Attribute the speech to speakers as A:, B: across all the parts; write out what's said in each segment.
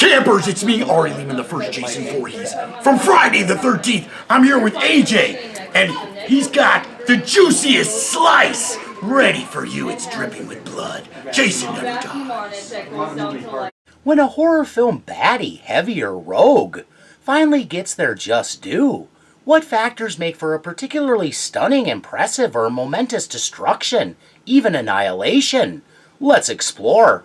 A: Campers, it's me, Ari Lehman, the first Jason Voorhees. From Friday the 13th, I'm here with AJ, and he's got the juiciest slice ready for you. It's dripping with blood. Jason never dies.
B: When a horror film baddie, heavy or rogue, finally gets their just due, what factors make for a particularly stunning, impressive, or momentous destruction, even annihilation? Let's explore.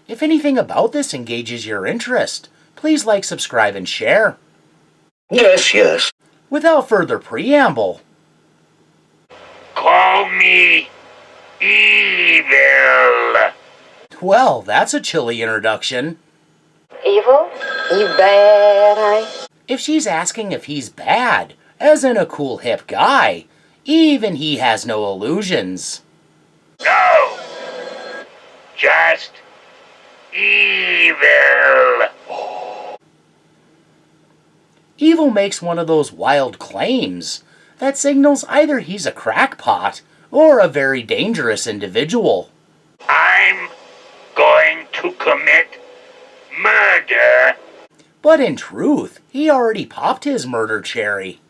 B: If anything about this engages your interest, please like, subscribe, and share.
C: Yes.
B: Without further preamble,
C: Call me evil.
B: well, that's a chilly introduction.
D: Evil? You bad, honey?
B: If she's asking if he's bad, as in a cool hip guy, even he has no illusions.
C: No. Just evil.
B: Evil makes one of those wild claims that signals either he's a crackpot or a very dangerous individual.
C: I'm going to commit murder.
B: But in truth, he already popped his murder cherry.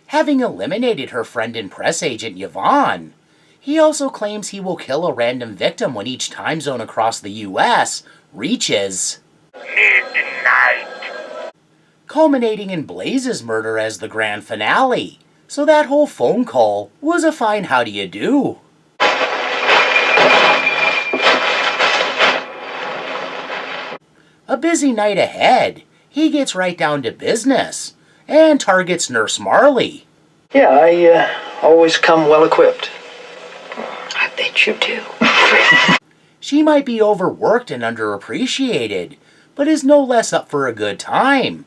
B: Having eliminated her friend and press agent Yvonne, he also claims he will kill a random victim when each time zone across the US reaches
C: Midnight.
B: culminating in Blaze's murder as the grand finale. So that whole phone call was a fine how do you do. A busy night ahead, he gets right down to business and targets Nurse Marley.
E: Yeah, I always come well equipped.
D: I bet you do.
B: She might be overworked and underappreciated, but is no less up for a good time.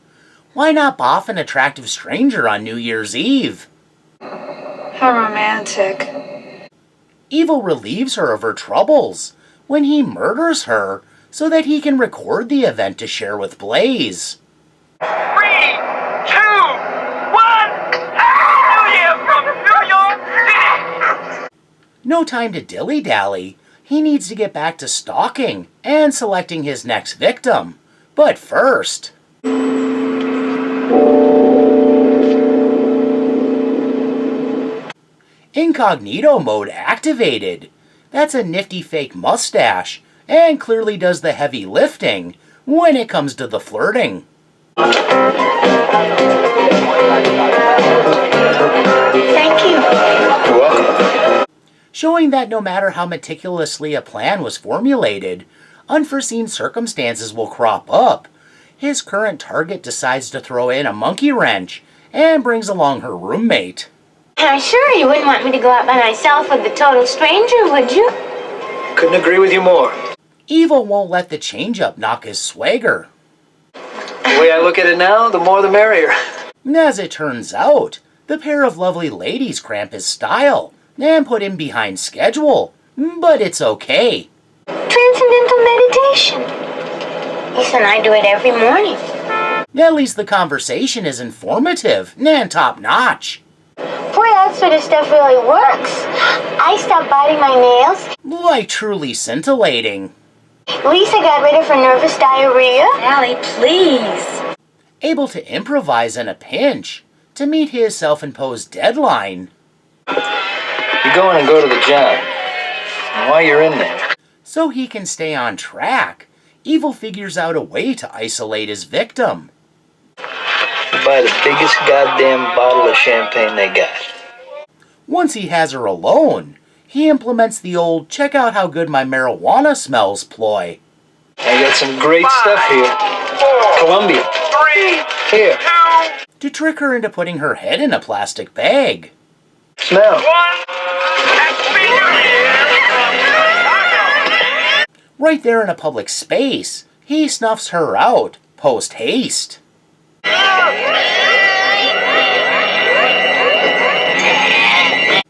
B: Why not boff an attractive stranger on New Year's Eve?
D: How romantic.
B: Evil relieves her of her troubles when he murders her so that he can record the event to share with Blaze.
C: 3, 2, 1. Happy New Year from New York City.
B: No time to dilly-dally. He needs to get back to stalking and selecting his next victim. But first, incognito mode activated. That's a nifty fake mustache and clearly does the heavy lifting when it comes to the flirting.
D: Thank you.
E: You're welcome.
B: Showing that no matter how meticulously a plan was formulated, unforeseen circumstances will crop up. His current target decides to throw in a monkey wrench and brings along her roommate.
F: I'm sure you wouldn't want me to go out by myself with a total stranger, would you?
E: Couldn't agree with you more.
B: Evil won't let the change-up knock his swagger.
E: The way I look at it now, the more the merrier.
B: As it turns out, the pair of lovely ladies cramp his style and put him behind schedule, but it's okay.
F: Transcendental meditation. Lisa and I do it every morning.
B: At least the conversation is informative and top-notch.
F: Boy, that sort of stuff really works. I stopped biting my nails.
B: Like truly scintillating.
F: Lisa got rid of her nervous diarrhea. Allie, please.
B: Able to improvise in a pinch to meet his self-imposed deadline.
E: You go in and go to the job. And while you're in there,
B: So he can stay on track, Evil figures out a way to isolate his victim.
E: you buy the biggest goddamn bottle of champagne they got.
B: Once he has her alone, he implements the old check out how good my marijuana smells ploy.
E: I got some great stuff here. Columbia.
C: 3,
E: Here.
C: 2,
B: To trick her into putting her head in a plastic bag.
E: Smell.
C: 1. Happy New Year.
B: Right there in a public space, he snuffs her out, post haste.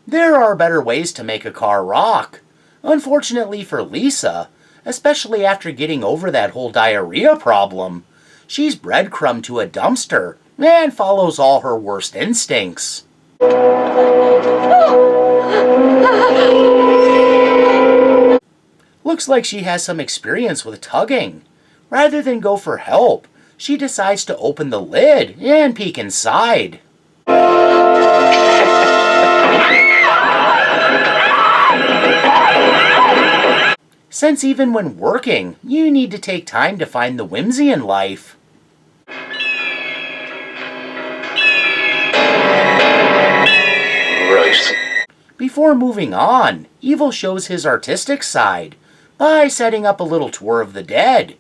B: There are better ways to make a car rock. Unfortunately for Lisa, especially after getting over that whole diarrhea problem, she's breadcrumbed to a dumpster and follows all her worst instincts. Looks like she has some experience with tugging. Rather than go for help, she decides to open the lid and peek inside. Since even when working, you need to take time to find the whimsy in life. Before moving on, Evil shows his artistic side by setting up a little tour of the dead.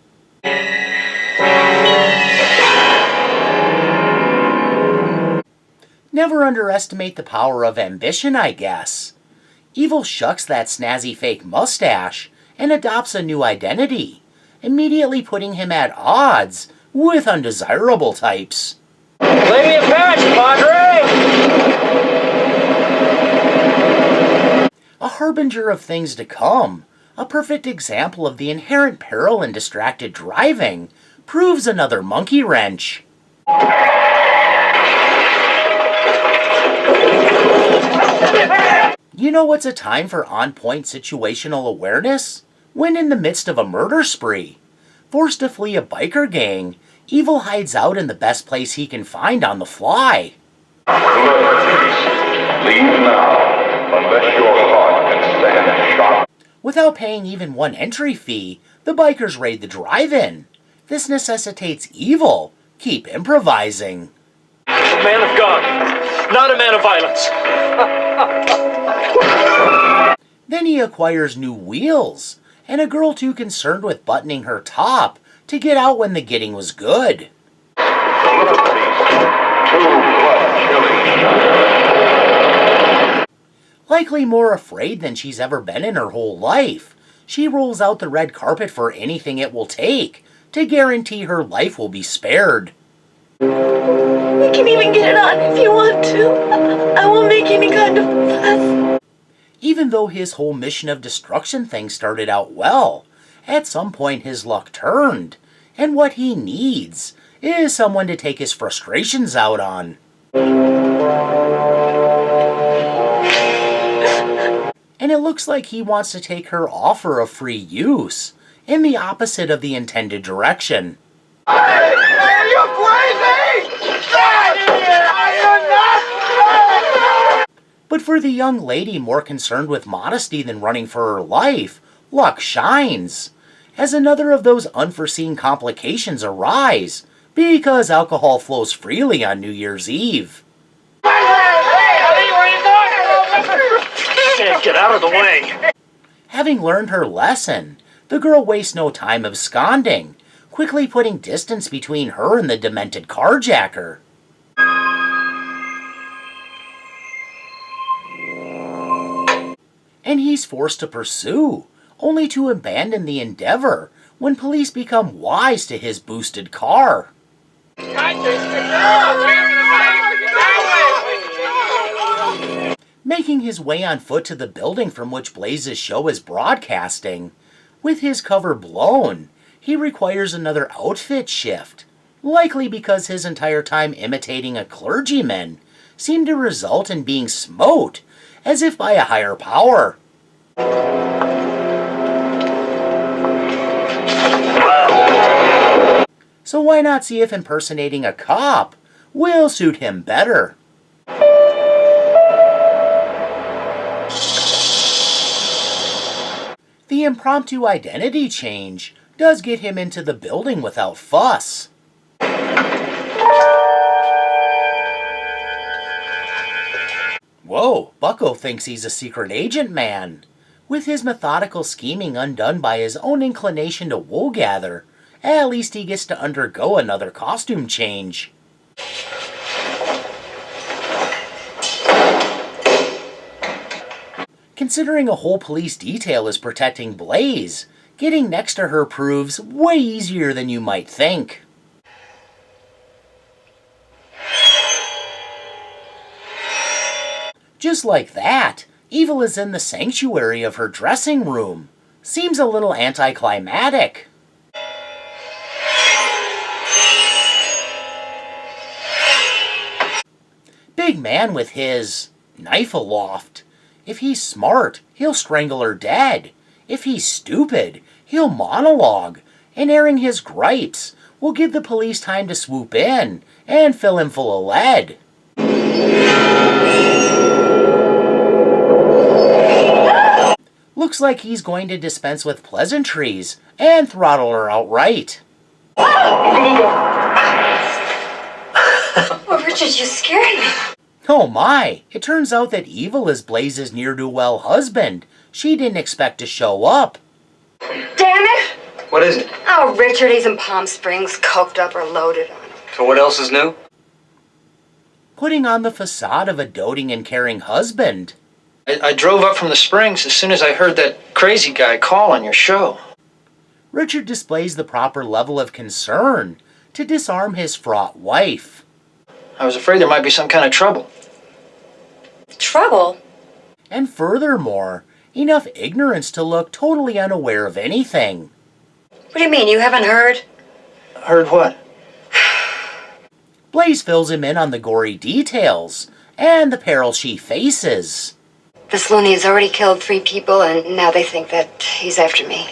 B: Never underestimate the power of ambition, I guess. Evil shucks that snazzy fake mustache and adopts a new identity, immediately putting him at odds with undesirable types.
E: Lay me a patch, Padre!
B: A harbinger of things to come, a perfect example of the inherent peril in distracted driving, proves another monkey wrench. You know what's a time for on-point situational awareness? When in the midst of a murder spree. Forced to flee a biker gang, Evil hides out in the best place he can find on the fly.
G: Leave now, unless your heart can stand shock.
B: Without paying even one entry fee, the bikers raid the drive-in. This necessitates Evil keep improvising.
C: A man of God, not a man of violence.
B: Then he acquires new wheels, and a girl too concerned with buttoning her top to get out when the getting was good. Likely more afraid than she's ever been in her whole life, she rolls out the red carpet for anything it will take to guarantee her life will be spared.
D: You can even get it on if you want to. I won't make any kind of fuss.
B: Even though his whole mission of destruction thing started out well, at some point his luck turned, and what he needs is someone to take his frustrations out on. And it looks like he wants to take her offer of free use in the opposite of the intended direction.
C: Are you crazy? Are you not?
B: But for the young lady more concerned with modesty than running for her life, luck shines, as another of those unforeseen complications arise because alcohol flows freely on New Year's Eve.
C: Get out of the way.
B: Having learned her lesson, the girl wastes no time absconding, quickly putting distance between her and the demented carjacker. And he's forced to pursue, only to abandon the endeavor when police become wise to his boosted car. Making his way on foot to the building from which Blaze's show is broadcasting, with his cover blown, he requires another outfit shift, likely because his entire time imitating a clergyman seemed to result in being smote, as if by a higher power. So why not see if impersonating a cop will suit him better? The impromptu identity change does get him into the building without fuss. Whoa, Bucko thinks he's a secret agent man. With his methodical scheming undone by his own inclination to wool gather, at least he gets to undergo another costume change. Considering a whole police detail is protecting Blaze, getting next to her proves way easier than you might think. Just like that, Evil is in the sanctuary of her dressing room. Seems a little anticlimactic. Big man with his knife aloft. If he's smart, he'll strangle her dead. If he's stupid, he'll monologue. And airing his gripes will give the police time to swoop in and fill him full of lead. Looks like he's going to dispense with pleasantries and throttle her outright.
D: Oh, Richard, you scared me.
B: Oh my, it turns out that Evil is Blaze's ne'er-do-well husband. She didn't expect to show up.
H: Damn it!
E: What is it?
H: Oh, Richard, he's in Palm Springs, coked up or loaded on him.
E: So what else is new?
B: Putting on the facade of a doting and caring husband.
E: I drove up from the Springs as soon as I heard that crazy guy call on your show.
B: Richard displays the proper level of concern to disarm his fraught wife.
E: I was afraid there might be some kind of trouble.
H: Trouble?
B: And furthermore, enough ignorance to look totally unaware of anything.
H: What do you mean, you haven't heard?
E: Heard what?
B: Blaze fills him in on the gory details and the peril she faces.
H: This loony has already killed 3 people, and now they think that he's after me.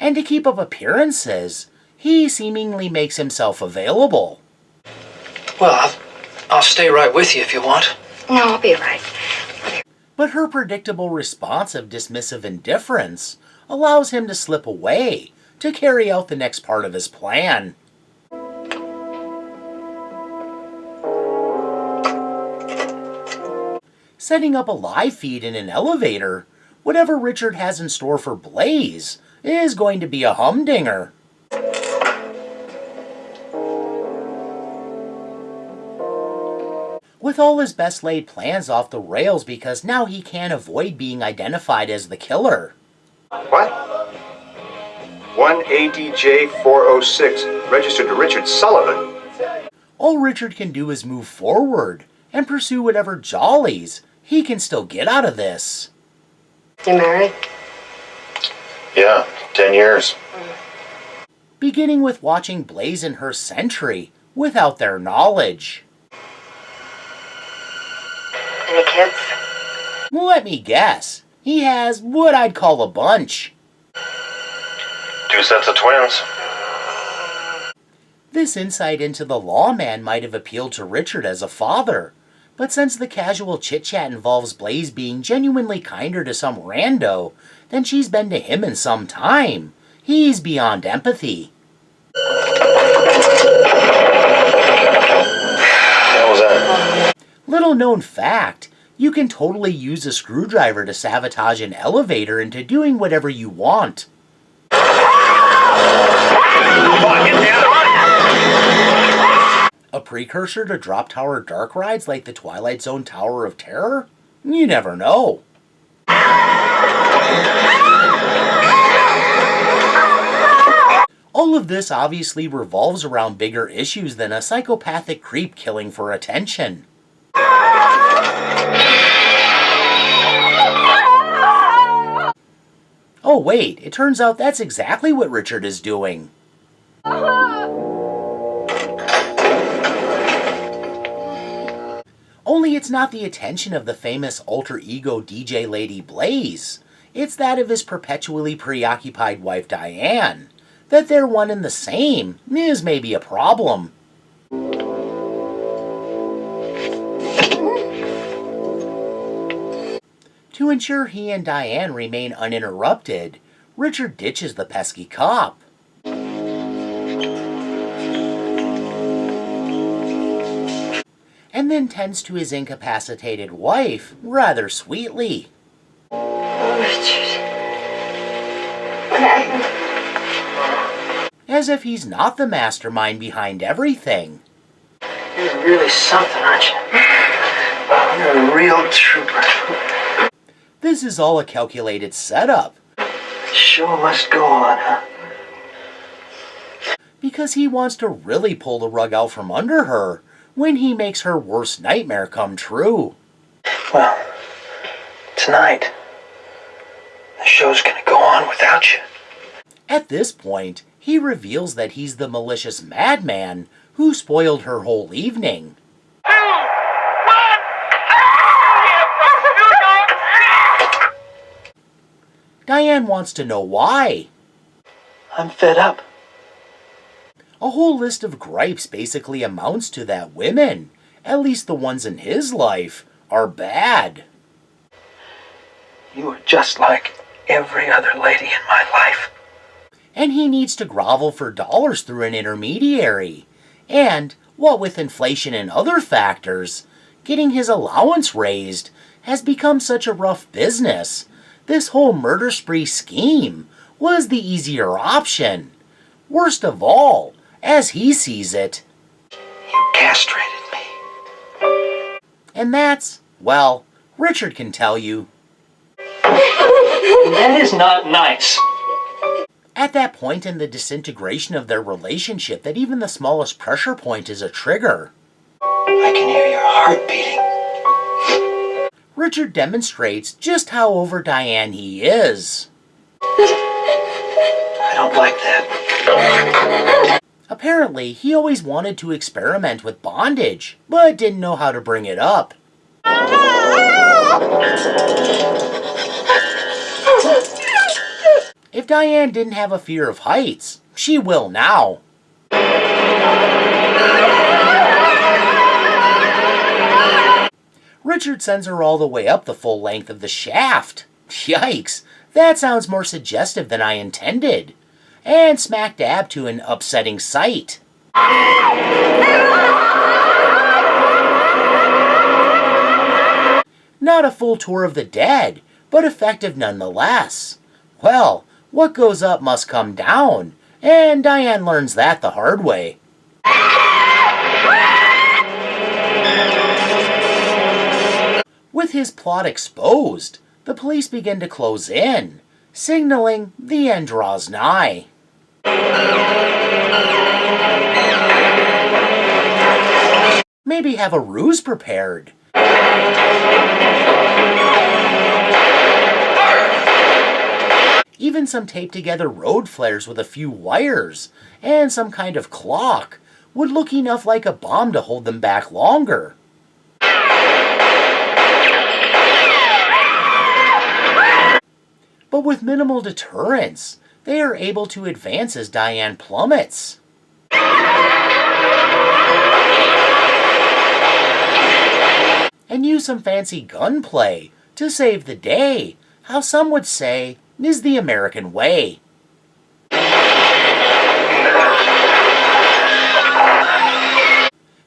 B: And to keep up appearances, he seemingly makes himself available.
E: Well, I'll stay right with you if you want.
H: No, I'll be right.
B: But her predictable response of dismissive indifference allows him to slip away to carry out the next part of his plan. Setting up a live feed in an elevator, whatever Richard has in store for Blaze is going to be a humdinger. With all his best laid plans off the rails because now he can't avoid being identified as the killer.
I: What? 1ADJ406, registered to Richard Sullivan.
B: All Richard can do is move forward and pursue whatever jollies he can still get out of this.
H: You married?
I: Yeah, 10 years.
B: Beginning with watching Blaze and her sentry without their knowledge.
H: Any kids?
B: Let me guess, he has what I'd call a bunch.
I: 2 sets of twins.
B: This insight into the lawman might have appealed to Richard as a father, but since the casual chit-chat involves Blaze being genuinely kinder to some rando than she's been to him in some time, he's beyond empathy.
I: What was that?
B: Little known fact, you can totally use a screwdriver to sabotage an elevator into doing whatever you want.
C: Come on, get down the run!
B: A precursor to drop tower dark rides like the Twilight Zone Tower of Terror? You never know. All of this obviously revolves around bigger issues than a psychopathic creep killing for attention. Oh wait, it turns out that's exactly what Richard is doing. Only it's not the attention of the famous alter ego DJ Lady Blaze. It's that of his perpetually preoccupied wife Diane. That they're one and the same is maybe a problem. To ensure he and Diane remain uninterrupted, Richard ditches the pesky cop. And then tends to his incapacitated wife rather sweetly.
H: Oh, Richard. What happened?
B: As if he's not the mastermind behind everything.
E: You're really something, aren't you? You're a real trooper.
B: This is all a calculated setup.
E: The show must go on, huh?
B: Because he wants to really pull the rug out from under her when he makes her worst nightmare come true.
E: Well, tonight, the show's gonna go on without you.
B: At this point, he reveals that he's the malicious madman who spoiled her whole evening.
C: 2, 1, here from New York City!
B: Diane wants to know why.
E: I'm fed up.
B: A whole list of gripes basically amounts to that women, at least the ones in his life, are bad.
E: You are just like every other lady in my life.
B: And he needs to grovel for dollars through an intermediary. And, what with inflation and other factors, getting his allowance raised has become such a rough business. This whole murder spree scheme was the easier option. Worst of all, as he sees it,
E: You castrated me.
B: and that's, well, Richard can tell you.
E: That is not nice.
B: At that point in the disintegration of their relationship that even the smallest pressure point is a trigger,
E: I can hear your heart beating.
B: Richard demonstrates just how over Diane he is.
E: I don't like that.
B: Apparently, he always wanted to experiment with bondage, but didn't know how to bring it up. If Diane didn't have a fear of heights, she will now. Richard sends her all the way up the full length of the shaft. Yikes, that sounds more suggestive than I intended. And smack dab to an upsetting sight. Not a full tour of the dead, but effective nonetheless. Well, what goes up must come down, and Diane learns that the hard way. With his plot exposed, the police begin to close in, signaling the end draws nigh. Maybe have a ruse prepared. Even some taped together road flares with a few wires and some kind of clock would look enough like a bomb to hold them back longer. But with minimal deterrence, they are able to advance as Diane plummets. And use some fancy gunplay to save the day, how some would say is the American way.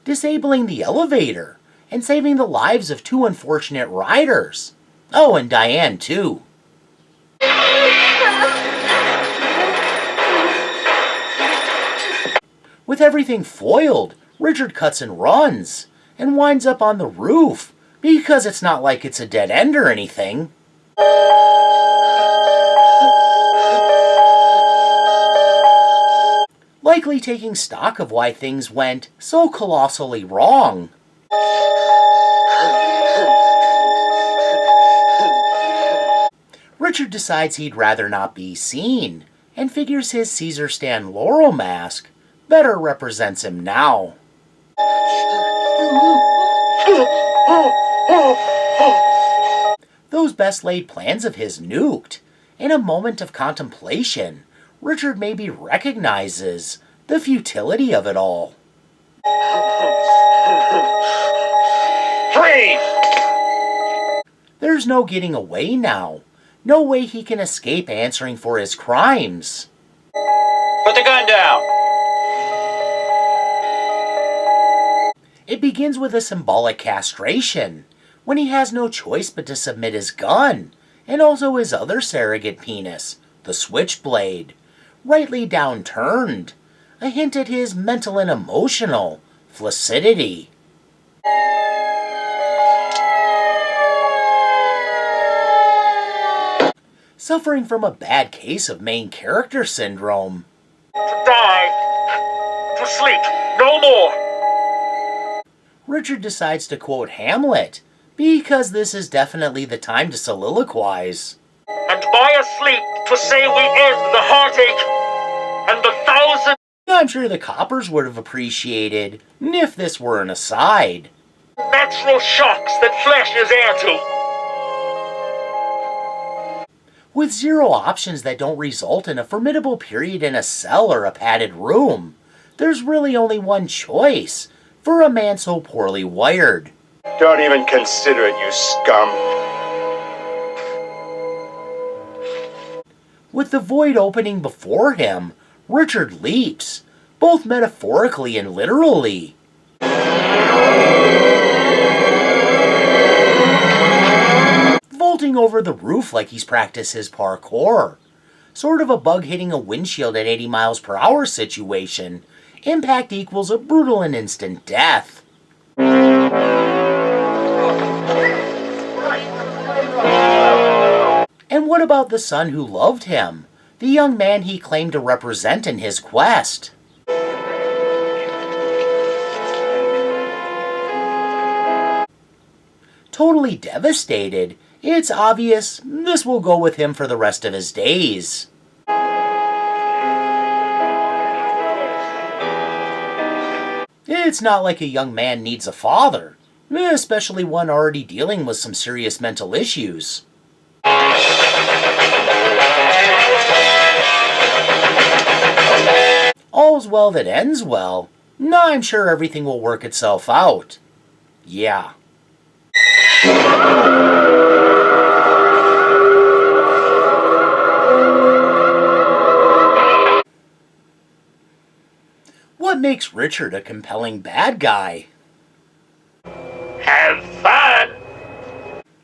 B: Disabling the elevator and saving the lives of 2 unfortunate riders. Oh, and Diane too. With everything foiled, Richard cuts and runs, and winds up on the roof, because it's not like it's a dead end or anything. Likely taking stock of why things went so colossally wrong. Richard decides he'd rather not be seen, and figures his Caesar Stan Laurel mask better represents him now. Those best laid plans of his nuked. In a moment of contemplation, Richard maybe recognizes the futility of it all.
C: Freeze!
B: There's no getting away now. No way he can escape answering for his crimes.
C: Put the gun down!
B: It begins with a symbolic castration, when he has no choice but to submit his gun, and also his other surrogate penis, the switchblade, rightly downturned, a hint at his mental and emotional flaccidity. Suffering from a bad case of main character syndrome.
C: To die! To sleep! No more!
B: Richard decides to quote Hamlet, because this is definitely the time to soliloquize.
C: And by a sleep to say we end the heartache and the thousand
B: I'm sure the coppers would have appreciated if this were an aside.
C: natural shocks that flesh is heir to.
B: With zero options that don't result in a formidable period in a cell or a padded room, there's really only one choice for a man so poorly wired.
I: Don't even consider it, you scum.
B: With the void opening before him, Richard leaps, both metaphorically and literally. Vaulting over the roof like he's practiced his parkour. Sort of a bug hitting a windshield at 80 miles per hour situation. Impact equals a brutal and instant death. And what about the son who loved him? The young man he claimed to represent in his quest? Totally devastated, it's obvious this will go with him for the rest of his days. It's not like a young man needs a father, especially one already dealing with some serious mental issues. All's well that ends well. I'm sure everything will work itself out. Yeah. What makes Richard a compelling bad guy?
C: Have fun!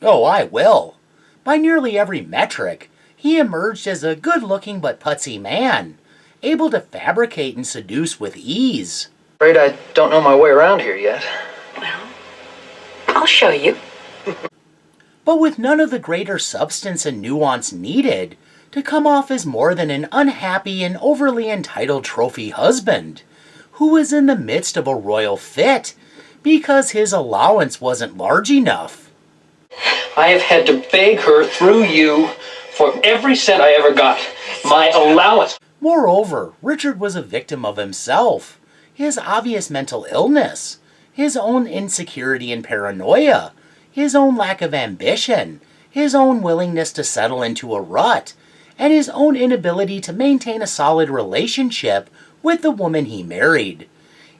B: Oh, I will. By nearly every metric, he emerged as a good-looking but putsy man, able to fabricate and seduce with ease.
E: Afraid I don't know my way around here yet.
D: Well, I'll show you.
B: But with none of the greater substance and nuance needed to come off as more than an unhappy and overly entitled trophy husband, who was in the midst of a royal fit because his allowance wasn't large enough.
E: I have had to beg her through you for every cent I ever got. My allowance.
B: Moreover, Richard was a victim of himself, his obvious mental illness, his own insecurity and paranoia, his own lack of ambition, his own willingness to settle into a rut, and his own inability to maintain a solid relationship with the woman he married.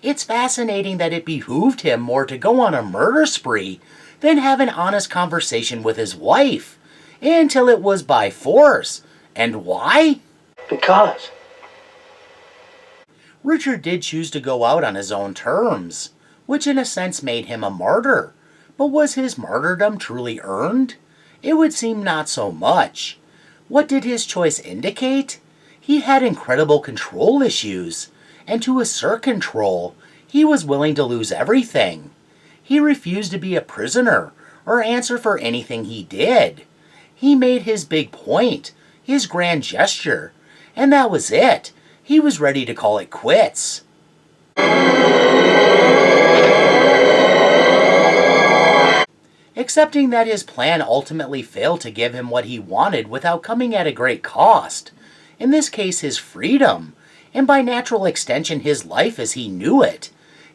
B: It's fascinating that it behooved him more to go on a murder spree than have an honest conversation with his wife, until it was by force. And why?
E: Because.
B: Richard did choose to go out on his own terms, which in a sense made him a martyr. But was his martyrdom truly earned? It would seem not so much. What did his choice indicate? He had incredible control issues, and to assert control, he was willing to lose everything. He refused to be a prisoner or answer for anything he did. He made his big point, his grand gesture, and that was it. He was ready to call it quits. Accepting that his plan ultimately failed to give him what he wanted without coming at a great cost. In this case, his freedom, and by natural extension, his life as he knew it.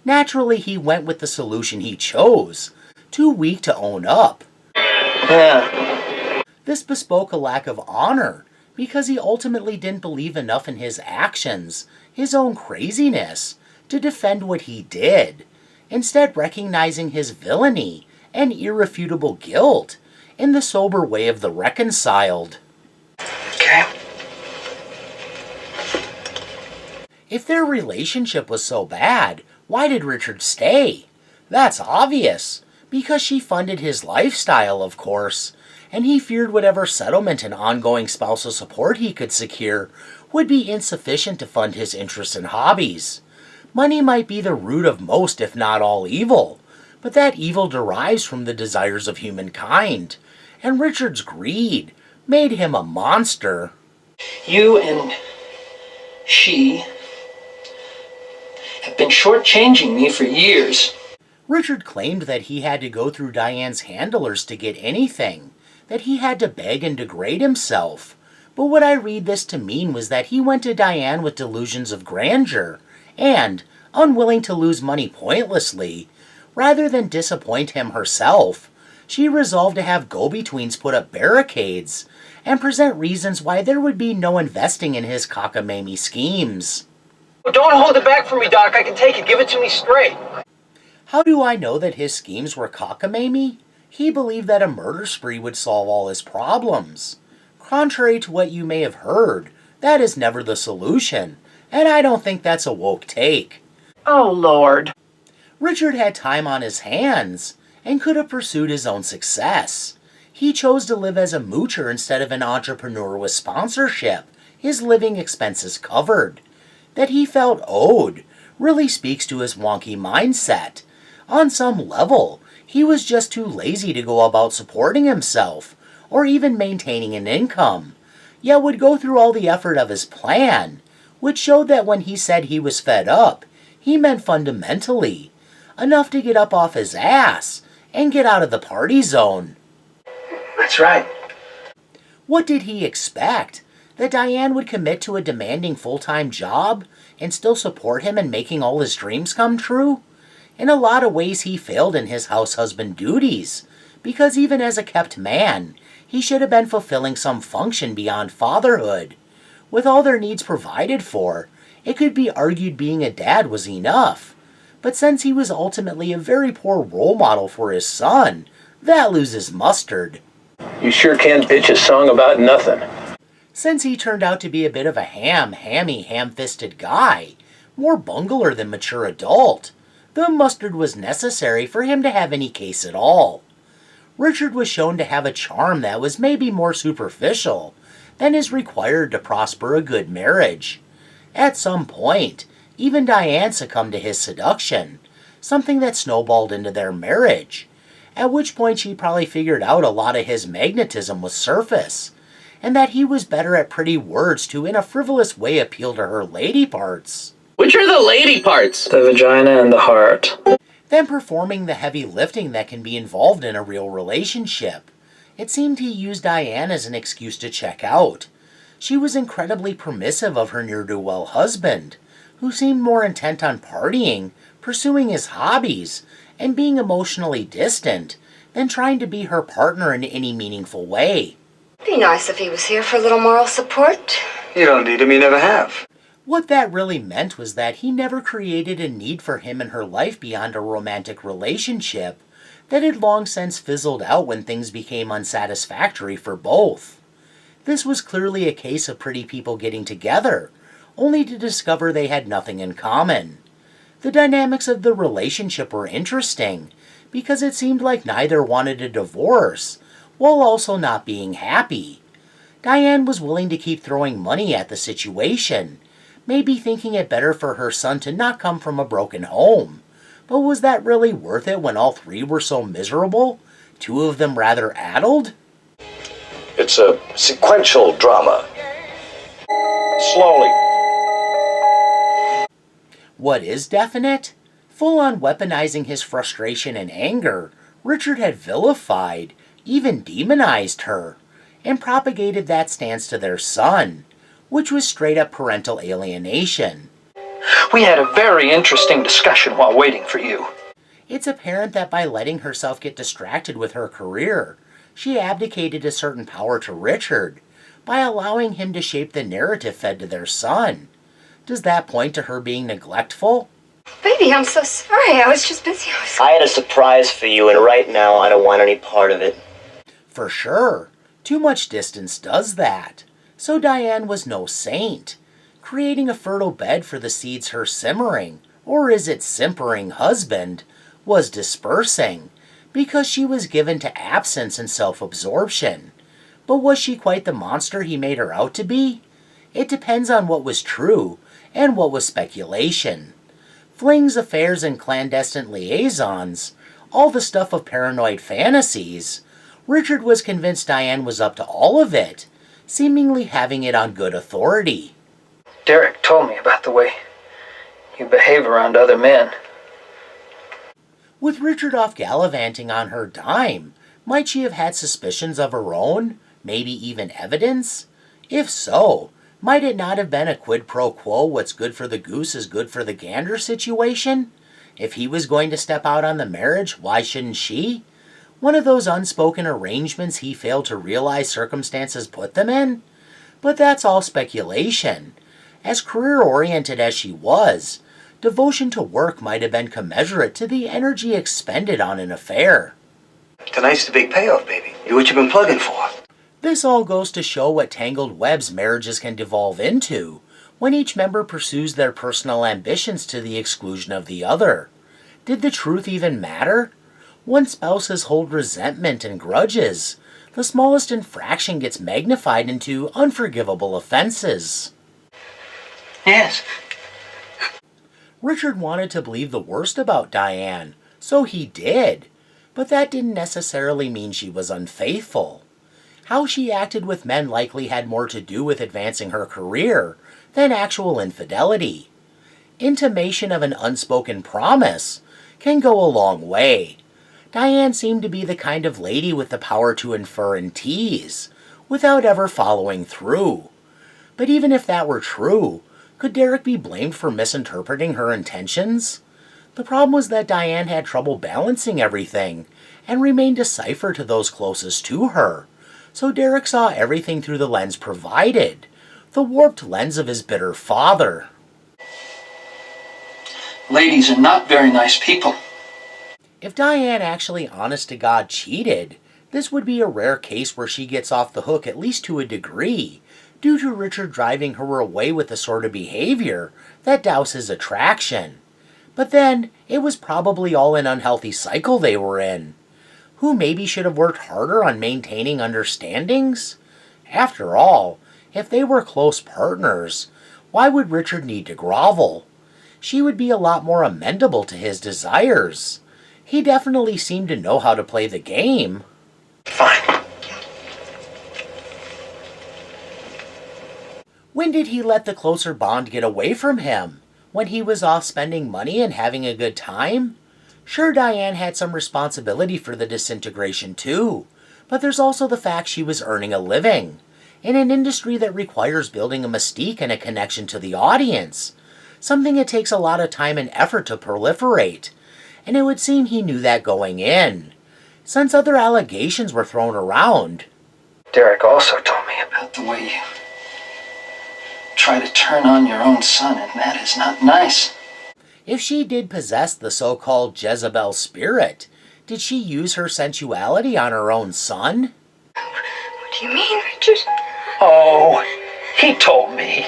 B: Naturally, he went with the solution he chose, too weak to own up.
E: Yeah.
B: This bespoke a lack of honor, because he ultimately didn't believe enough in his actions, his own craziness, to defend what he did, instead recognizing his villainy and irrefutable guilt in the sober way of the reconciled.
E: Okay.
B: If their relationship was so bad, why did Richard stay? That's obvious, because she funded his lifestyle, of course, and he feared whatever settlement and ongoing spousal support he could secure would be insufficient to fund his interests and hobbies. Money might be the root of most, if not all, evil, but that evil derives from the desires of humankind, and Richard's greed made him a monster.
E: You and she have been shortchanging me for years.
B: Richard claimed that he had to go through Diane's handlers to get anything, that he had to beg and degrade himself. But what I read this to mean was that he went to Diane with delusions of grandeur, and, unwilling to lose money pointlessly, rather than disappoint him herself, she resolved to have go-betweens put up barricades and present reasons why there would be no investing in his cockamamie schemes.
E: Don't hold it back from me, Doc. I can take it. Give it to me straight.
B: How do I know that his schemes were cockamamie? He believed that a murder spree would solve all his problems. Contrary to what you may have heard, that is never the solution, and I don't think that's a woke take.
E: Oh, Lord.
B: Richard had time on his hands and could have pursued his own success. He chose to live as a moocher instead of an entrepreneur with sponsorship, his living expenses covered. That he felt owed really speaks to his wonky mindset. On some level, he was just too lazy to go about supporting himself, or even maintaining an income, yet would go through all the effort of his plan, which showed that when he said he was fed up, he meant fundamentally, enough to get up off his ass and get out of the party zone.
E: That's right.
B: What did he expect? That Diane would commit to a demanding full-time job and still support him in making all his dreams come true? In a lot of ways he failed in his house husband duties, because even as a kept man, he should have been fulfilling some function beyond fatherhood. With all their needs provided for, it could be argued being a dad was enough. But since he was ultimately a very poor role model for his son, that loses mustard.
E: You sure can bitch a song about nothing.
B: Since he turned out to be a bit of a ham-fisted guy, more bungler than mature adult, the mustard was necessary for him to have any case at all. Richard was shown to have a charm that was maybe more superficial than is required to prosper a good marriage. At some point, even Diane succumbed to his seduction, something that snowballed into their marriage, at which point she probably figured out a lot of his magnetism was surface, and that he was better at pretty words to in a frivolous way appeal to her lady parts.
E: Which are the lady parts? The vagina and the heart.
B: Than performing the heavy lifting that can be involved in a real relationship. It seemed he used Diane as an excuse to check out. She was incredibly permissive of her ne'er-do-well husband, who seemed more intent on partying, pursuing his hobbies, and being emotionally distant than trying to be her partner in any meaningful way.
H: Be nice if he was here for a little moral support.
I: You don't need him, you never have.
B: What that really meant was that he never created a need for him in her life beyond a romantic relationship that had long since fizzled out when things became unsatisfactory for both. This was clearly a case of pretty people getting together, only to discover they had nothing in common. The dynamics of the relationship were interesting, because it seemed like neither wanted a divorce, while also not being happy. Diane was willing to keep throwing money at the situation, maybe thinking it better for her son to not come from a broken home. But was that really worth it when all three were so miserable? Two of them rather addled?
J: It's a sequential drama. Slowly.
B: What is definite? Full on weaponizing his frustration and anger, Richard had vilified, even demonized her, and propagated that stance to their son, which was straight up parental alienation.
E: We had a very interesting discussion while waiting for you.
B: It's apparent that by letting herself get distracted with her career, she abdicated a certain power to Richard by allowing him to shape the narrative fed to their son. Does that point to her being neglectful?
H: Baby, I'm so sorry. I was just busy.
K: I had a surprise for you, and right now I don't want any part of it.
B: For sure. Too much distance does that. So Diane was no saint, creating a fertile bed for the seeds her simmering, or is it simpering husband, was dispersing, because she was given to absence and self-absorption. But was she quite the monster he made her out to be? It depends on what was true, and what was speculation. Flings, affairs, and clandestine liaisons, all the stuff of paranoid fantasies. Richard was convinced Diane was up to all of it, seemingly having it on good authority.
E: Derek told me about the way you behave around other men.
B: With Richard off gallivanting on her dime, might she have had suspicions of her own, maybe even evidence? If so, might it not have been a quid pro quo what's good for the goose is good for the gander situation? If he was going to step out on the marriage, why shouldn't she? One of those unspoken arrangements he failed to realize circumstances put them in? But that's all speculation. As career-oriented as she was, devotion to work might have been commensurate to the energy expended on an affair.
I: Tonight's the big payoff, baby. Do what you've been plugging for.
B: This all goes to show what tangled webs marriages can devolve into when each member pursues their personal ambitions to the exclusion of the other. Did the truth even matter? When spouses hold resentment and grudges, the smallest infraction gets magnified into unforgivable offenses.
E: Yes.
B: Richard wanted to believe the worst about Diane, so he did, but that didn't necessarily mean she was unfaithful. How she acted with men likely had more to do with advancing her career than actual infidelity. Intimation of an unspoken promise can go a long way. Diane seemed to be the kind of lady with the power to infer and tease, without ever following through. But even if that were true, could Derek be blamed for misinterpreting her intentions? The problem was that Diane had trouble balancing everything, and remained a cipher to those closest to her. So Derek saw everything through the lens provided, the warped lens of his bitter father.
E: Ladies are not very nice people.
B: If Diane actually honest-to-God cheated, this would be a rare case where she gets off the hook at least to a degree, due to Richard driving her away with the sort of behavior that doused his attraction. But then, it was probably all an unhealthy cycle they were in. Who maybe should have worked harder on maintaining understandings? After all, if they were close partners, why would Richard need to grovel? She would be a lot more amendable to his desires. He definitely seemed to know how to play the game.
E: Fine.
B: When did he let the closer bond get away from him? When he was off spending money and having a good time? Sure, Diane had some responsibility for the disintegration too, but there's also the fact she was earning a living, in an industry that requires building a mystique and a connection to the audience, something it takes a lot of time and effort to proliferate, and it would seem he knew that going in, since other allegations were thrown around.
I: Derek also told me about
E: The way you try to turn on your own son, and that is not nice.
B: If she did possess the so-called Jezebel spirit, did she use her sensuality on her own son?
D: What do you mean, Richard?
E: Oh, he told me.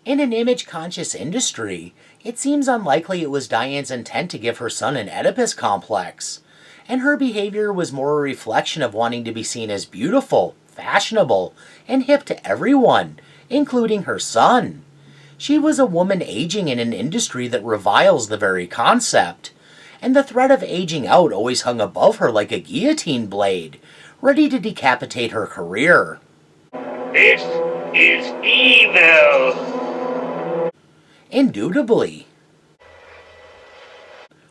B: In an image-conscious industry, it seems unlikely it was Diane's intent to give her son an Oedipus complex, and her behavior was more a reflection of wanting to be seen as beautiful, fashionable, and hip to everyone, including her son. She was a woman aging in an industry that reviles the very concept, and the threat of aging out always hung above her like a guillotine blade, ready to decapitate her career.
C: This is evil.
B: Indubitably.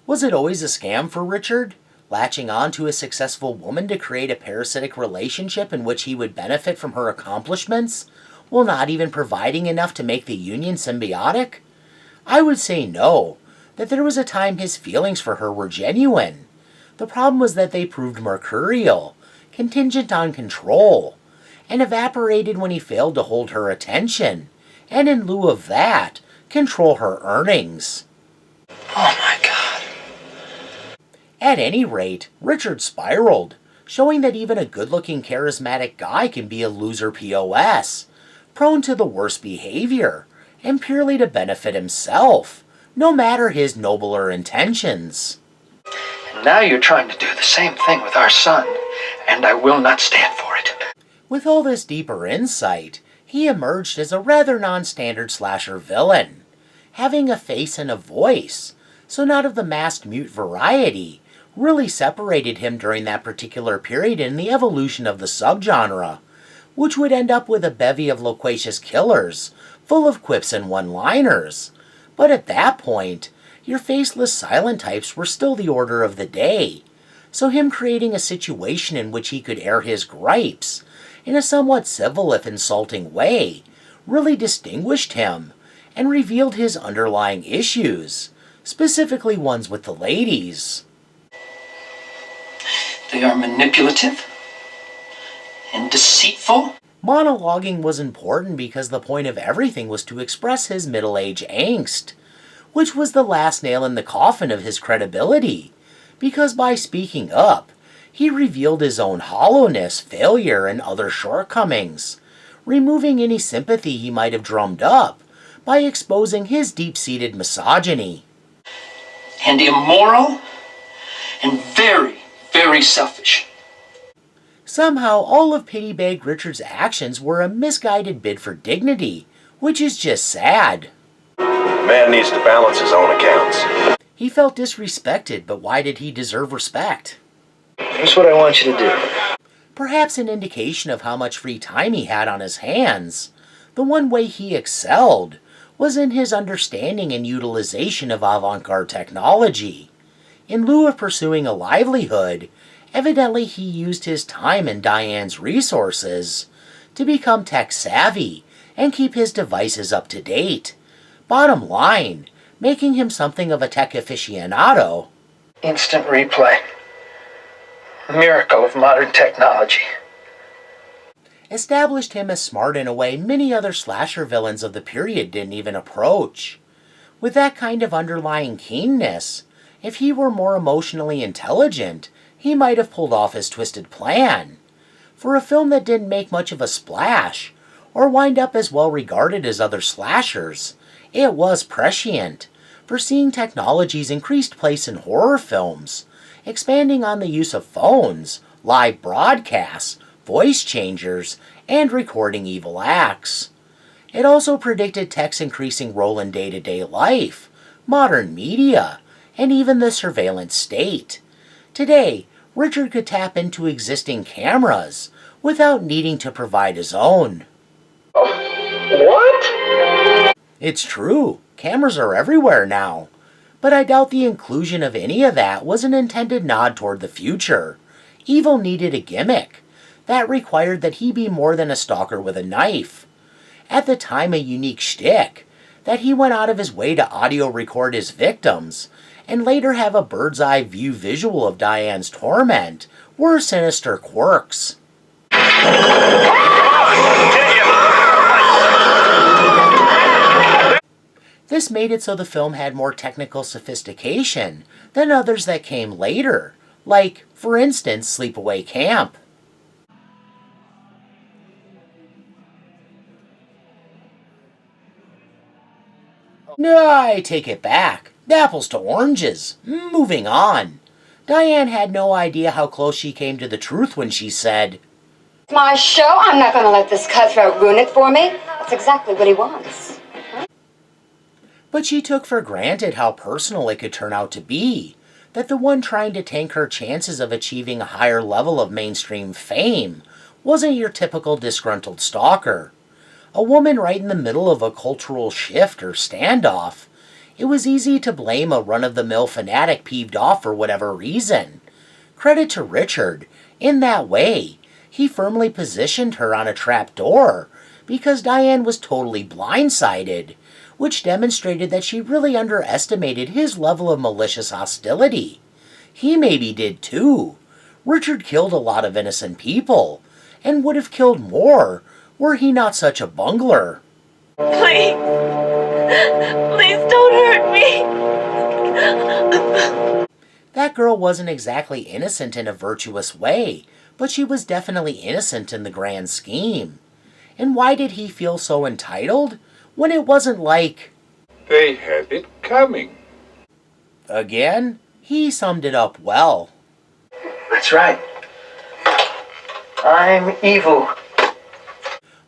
B: Was it always a scam for Richard, latching on to a successful woman to create a parasitic relationship in which he would benefit from her accomplishments, while not even providing enough to make the union symbiotic? I would say no, that there was a time his feelings for her were genuine. The problem was that they proved mercurial, contingent on control, and evaporated when he failed to hold her attention, and in lieu of that, control her earnings.
E: Oh my God.
B: At any rate, Richard spiraled, showing that even a good-looking charismatic guy can be a loser POS, prone to the worst behavior, and purely to benefit himself, no matter his nobler intentions.
E: And now you're trying to do the same thing with our son, and I will not stand for it.
B: With all this deeper insight, he emerged as a rather non-standard slasher villain, having a face and a voice, so not of the masked mute variety, really separated him during that particular period in the evolution of the subgenre, which would end up with a bevy of loquacious killers, full of quips and one-liners. But at that point, your faceless silent types were still the order of the day, so him creating a situation in which he could air his gripes in a somewhat civil if insulting way really distinguished him and revealed his underlying issues, specifically ones with the ladies.
E: They are manipulative and deceitful.
B: Monologuing was important because the point of everything was to express his middle-age angst, which was the last nail in the coffin of his credibility, because by speaking up, he revealed his own hollowness, failure, and other shortcomings, removing any sympathy he might have drummed up by exposing his deep-seated misogyny.
E: And immoral and very, very selfish.
B: Somehow, all of Pity-Bag Richard's actions were a misguided bid for dignity, which is just sad.
J: Man needs to balance his own accounts.
B: He felt disrespected, but why did he deserve respect?
I: Here's what I want you to do.
B: Perhaps an indication of how much free time he had on his hands. The one way he excelled was in his understanding and utilization of avant-garde technology. In lieu of pursuing a livelihood, evidently he used his time and Diane's resources to become tech-savvy and keep his devices up to date. Bottom line, making him something of a tech aficionado.
I: Instant replay. Miracle of modern technology.
B: Established him as smart in a way many other slasher villains of the period didn't even approach. With that kind of underlying keenness, if he were more emotionally intelligent, he might have pulled off his twisted plan. For a film that didn't make much of a splash, or wind up as well regarded as other slashers, it was prescient, foreseeing technology's increased place in horror films, expanding on the use of phones, live broadcasts, voice changers, and recording evil acts. It also predicted tech's increasing role in day-to-day life, modern media, and even the surveillance state. Today, Richard could tap into existing cameras without needing to provide his own.
I: What?
B: It's true, cameras are everywhere now, but I doubt the inclusion of any of that was an intended nod toward the future. Evil needed a gimmick. That required that he be more than a stalker with a knife. At the time, a unique shtick, that he went out of his way to audio record his victims, and later have a bird's eye view visual of Diane's torment, were sinister quirks. This made it so the film had more technical sophistication than others that came later, like, for instance, Sleepaway Camp. No, I take it back. Apples to oranges. Moving on. Diane had no idea how close she came to the truth when she said,
H: It's my show. I'm not going to let this cutthroat ruin it for me. That's exactly what he wants.
B: But she took for granted how personal it could turn out to be, that the one trying to tank her chances of achieving a higher level of mainstream fame wasn't your typical disgruntled stalker. A woman right in the middle of a cultural shift or standoff. It was easy to blame a run-of-the-mill fanatic peeved off for whatever reason. Credit to Richard. In that way, he firmly positioned her on a trap door, because Diane was totally blindsided, which demonstrated that she really underestimated his level of malicious hostility. He maybe did too. Richard killed a lot of innocent people, and would have killed more were he not such a bungler.
D: Please. Please don't hurt me.
B: That girl wasn't exactly innocent in a virtuous way, but she was definitely innocent in the grand scheme. And why did he feel so entitled when it wasn't like...
L: They had it coming.
B: Again, he summed it up well.
I: That's right. I'm evil.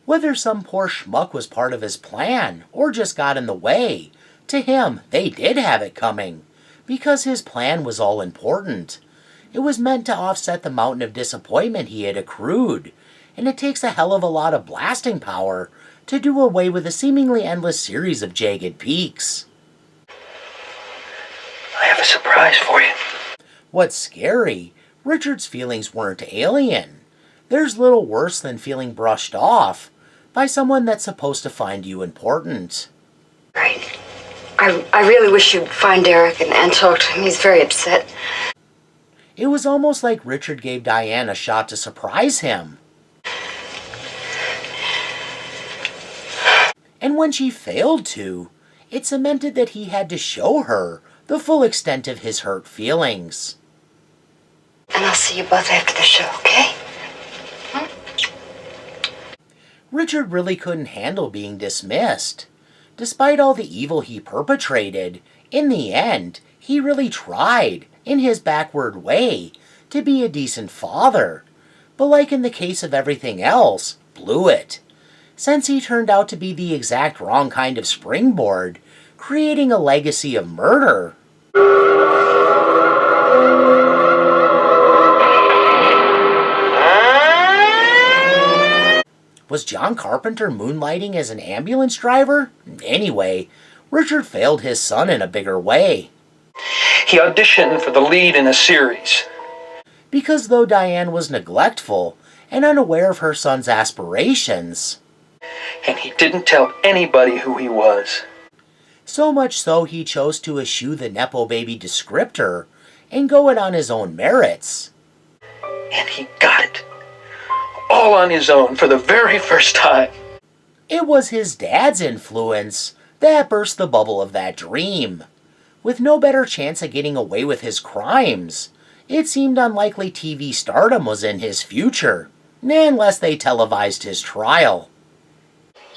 B: Whether some poor schmuck was part of his plan, or just got in the way, to him, they did have it coming, because his plan was all important. It was meant to offset the mountain of disappointment he had accrued, and it takes a hell of a lot of blasting power to do away with a seemingly endless series of jagged peaks.
E: a surprise for you.
B: What's scary, Richard's feelings weren't alien. There's little worse than feeling brushed off by someone that's supposed to find you important.
H: Right. I really wish you'd find Eric and talk to him. He's very upset.
B: It was almost like Richard gave Diane a shot to surprise him. And when she failed to, it cemented that he had to show her the full extent of his hurt feelings.
H: And I'll see you both after the show, okay?
B: Richard really couldn't handle being dismissed. Despite all the evil he perpetrated, in the end, he really tried, in his backward way, to be a decent father. But like in the case of everything else, blew it. Since he turned out to be the exact wrong kind of springboard, creating a legacy of murder. Was John Carpenter moonlighting as an ambulance driver? Anyway, Richard failed his son in a bigger way.
E: He auditioned for the lead in a series.
B: Because though Diane was neglectful and unaware of her son's aspirations,
E: And he didn't tell anybody who he was.
B: So much so he chose to eschew the Nepo baby descriptor and go it on his own merits.
E: And he got it. All on his own for the very first time.
B: It was his dad's influence that burst the bubble of that dream. With no better chance of getting away with his crimes, it seemed unlikely TV stardom was in his future, unless they televised his trial.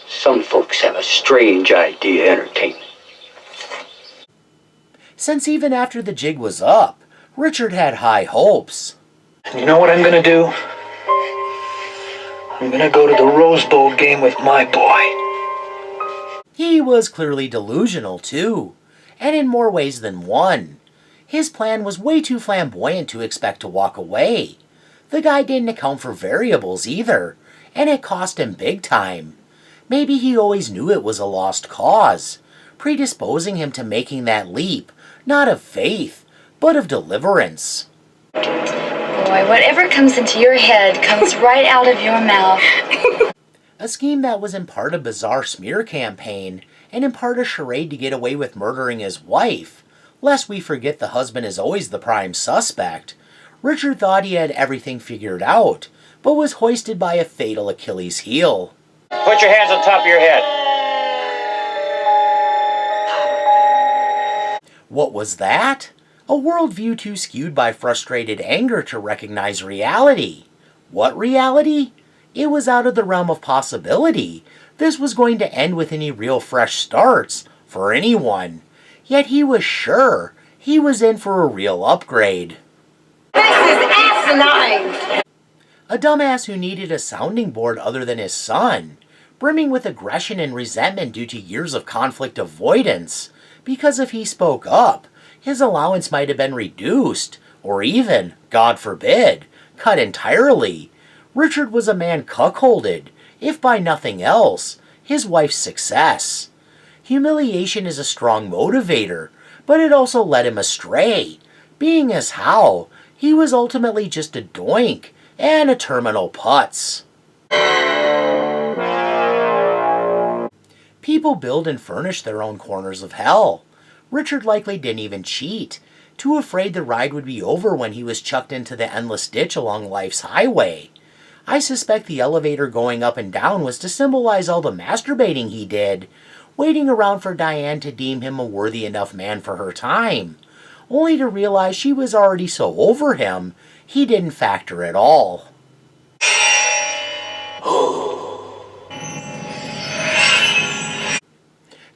M: Some folks have a strange idea of entertainment.
B: Since even after the jig was up, Richard had high hopes.
E: And you know what I'm going to do? I'm going to go to the Rose Bowl game with my boy.
B: He was clearly delusional, too, and in more ways than one. His plan was way too flamboyant to expect to walk away. The guy didn't account for variables either, and it cost him big time. Maybe he always knew it was a lost cause, predisposing him to making that leap, not of faith, but of deliverance.
N: Boy, whatever comes into your head comes right out of your mouth.
B: A scheme that was in part a bizarre smear campaign, and in part a charade to get away with murdering his wife. Lest we forget the husband is always the prime suspect. Richard thought he had everything figured out, but was hoisted by a fatal Achilles heel.
C: Put your hands on top of your head.
B: What was that? A worldview too skewed by frustrated anger to recognize reality. What reality? It was out of the realm of possibility. This was going to end with any real fresh starts, for anyone. Yet he was sure he was in for a real upgrade.
O: This is asinine!
B: A dumbass who needed a sounding board other than his son, brimming with aggression and resentment due to years of conflict avoidance, because if he spoke up, his allowance might have been reduced, or even, God forbid, cut entirely. Richard was a man cuckolded, if by nothing else, his wife's success. Humiliation is a strong motivator, but it also led him astray. Being as how, he was ultimately just a doink and a terminal putz. People build and furnish their own corners of hell. Richard likely didn't even cheat, too afraid the ride would be over when he was chucked into the endless ditch along life's highway. I suspect the elevator going up and down was to symbolize all the masturbating he did, waiting around for Diane to deem him a worthy enough man for her time, only to realize she was already so over him, he didn't factor at all.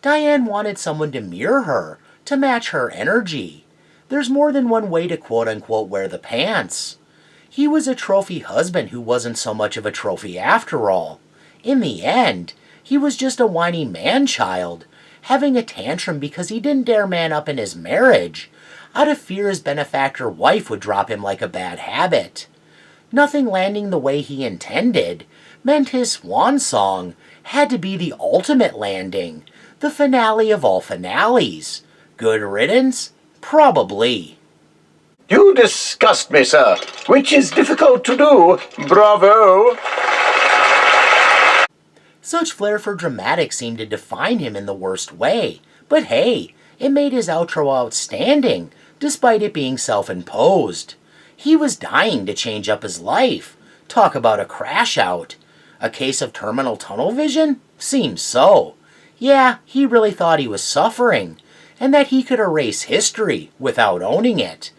B: Diane wanted someone to mirror her, to match her energy. There's more than one way to quote-unquote wear the pants. He was a trophy husband who wasn't so much of a trophy after all. In the end, he was just a whiny man-child, having a tantrum because he didn't dare man up in his marriage, out of fear his benefactor wife would drop him like a bad habit. Nothing landing the way he intended meant his swan song had to be the ultimate landing, the finale of all finales. Good riddance? Probably.
P: You disgust me, sir, which is difficult to do. Bravo!
B: Such flair for dramatics seemed to define him in the worst way. But hey, it made his outro outstanding, despite it being self-imposed. He was dying to change up his life. Talk about a crash out. A case of terminal tunnel vision? Seems so. Yeah, he really thought he was suffering, and that he could erase history without owning it.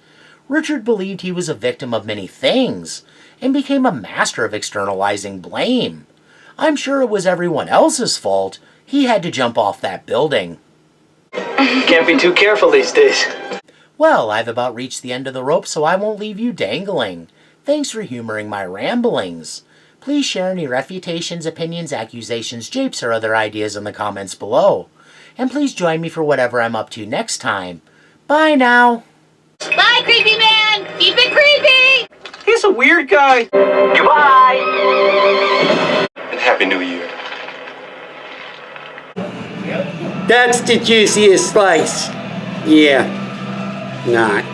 B: Richard believed he was a victim of many things, and became a master of externalizing blame. I'm sure it was everyone else's fault. He had to jump off that building.
E: Can't be too careful these days.
B: Well, I've about reached the end of the rope, so I won't leave you dangling. Thanks for humoring my ramblings. Please share any refutations, opinions, accusations, japes, or other ideas in the comments below. And please join me for whatever I'm up to next time. Bye now!
O: Bye, creepy man! Keep it creepy!
E: He's a weird guy.
C: Goodbye!
J: And Happy New Year.
M: That's the juiciest slice. Yeah, not.